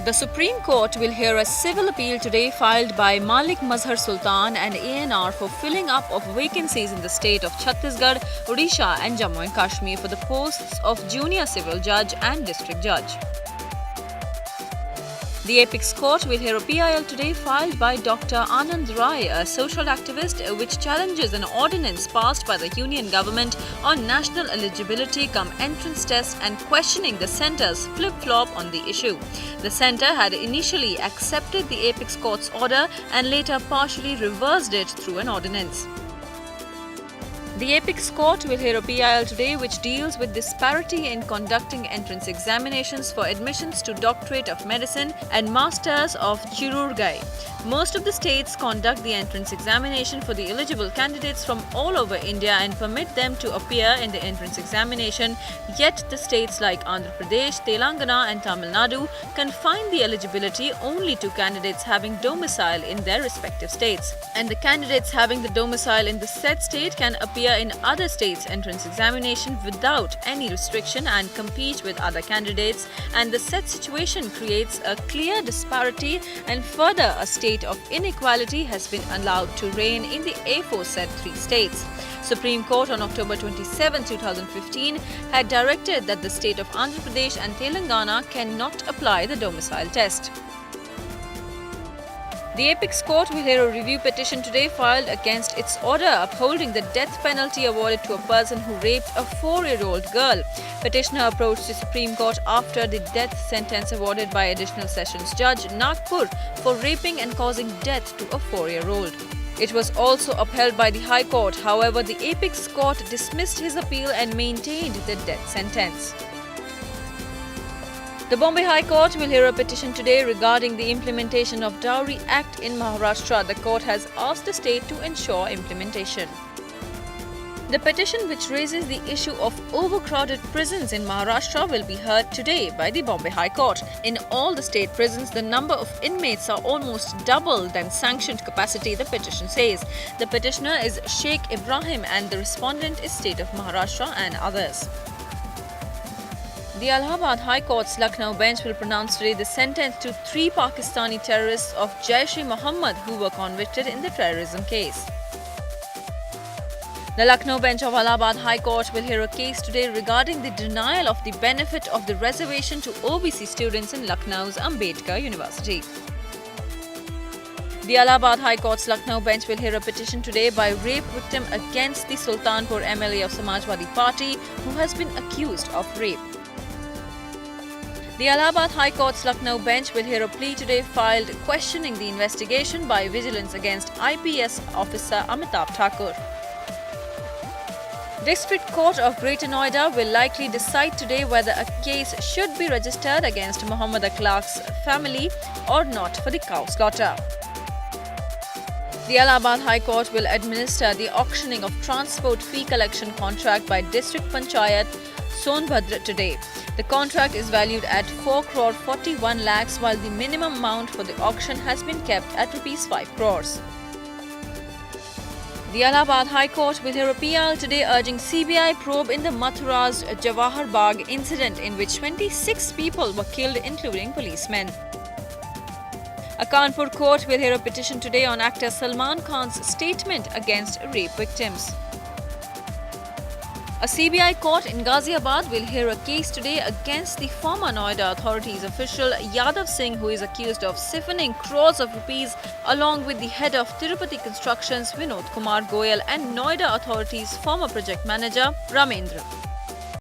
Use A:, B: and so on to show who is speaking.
A: The Supreme Court will hear a civil appeal today filed by Malik Mazhar Sultan and ANR for filling up of vacancies in the state of Chhattisgarh, Odisha and Jammu and Kashmir for the posts of junior civil judge and district judge. The Apex Court will hear a PIL today filed by Dr. Anand Rai, a social activist, which challenges an ordinance passed by the union government on national eligibility cum entrance test and questioning the centre's flip-flop on the issue. The centre had initially accepted the Apex Court's order and later partially reversed it through an ordinance. The Apex Court will hear a PIL today which deals with disparity in conducting entrance examinations for admissions to Doctorate of Medicine and Masters of Chirurgy. Most of the states conduct the entrance examination for the eligible candidates from all over India and permit them to appear in the entrance examination, yet the states like Andhra Pradesh, Telangana and Tamil Nadu confine the eligibility only to candidates having domicile in their respective states. And the candidates having the domicile in the said state can appear in other states' entrance examination without any restriction and compete with other candidates, and the said situation creates a clear disparity and further a state of inequality has been allowed to reign in the aforesaid three states. Supreme Court on October 27, 2015 had directed that the state of Andhra Pradesh and Telangana cannot apply the domicile test. The Apex Court will hear a review petition today filed against its order upholding the death penalty awarded to a person who raped a 4-year-old girl. Petitioner approached the Supreme Court after the death sentence awarded by Additional Sessions Judge Nagpur for raping and causing death to a 4-year-old. It was also upheld by the High Court. However, the Apex Court dismissed his appeal and maintained the death sentence. The Bombay High Court will hear a petition today regarding the implementation of Dowry Act in Maharashtra. The court has asked the state to ensure implementation. The petition, which raises the issue of overcrowded prisons in Maharashtra, will be heard today by the Bombay High Court. In all the state prisons, the number of inmates are almost double than sanctioned capacity, the petition says. The petitioner is Sheikh Ibrahim and the respondent is State of Maharashtra and others. The Allahabad High Court's Lucknow bench will pronounce today the sentence to 3 Pakistani terrorists of Jaish-e-Mohammed who were convicted in the terrorism case. The Lucknow bench of Allahabad High Court will hear a case today regarding the denial of the benefit of the reservation to OBC students in Lucknow's Ambedkar University. The Allahabad High Court's Lucknow bench will hear a petition today by rape victim against the Sultanpur MLA of Samajwadi Party who has been accused of rape. The Allahabad High Court's Lucknow bench will hear a plea today filed questioning the investigation by Vigilance against IPS officer Amitabh Thakur. District Court of Greater Noida will likely decide today whether a case should be registered against Muhammad Akhlaq's family or not for the cow slaughter. The Allahabad High Court will administer the auctioning of transport fee collection contract by District Panchayat Sonbhadra today. The contract is valued at 4 crore 41 lakhs while the minimum amount for the auction has been kept at rupees 5 crores. The Allahabad High Court will hear a PIL today urging CBI probe in the Mathura's Jawahar Bagh incident in which 26 people were killed including policemen. A Kanpur court will hear a petition today on actor Salman Khan's statement against rape victims. A CBI court in Ghaziabad will hear a case today against the former Noida authorities official Yadav Singh, who is accused of siphoning crores of rupees along with the head of Tirupati Constructions Vinod Kumar Goyal and Noida authorities former project manager Ramendra.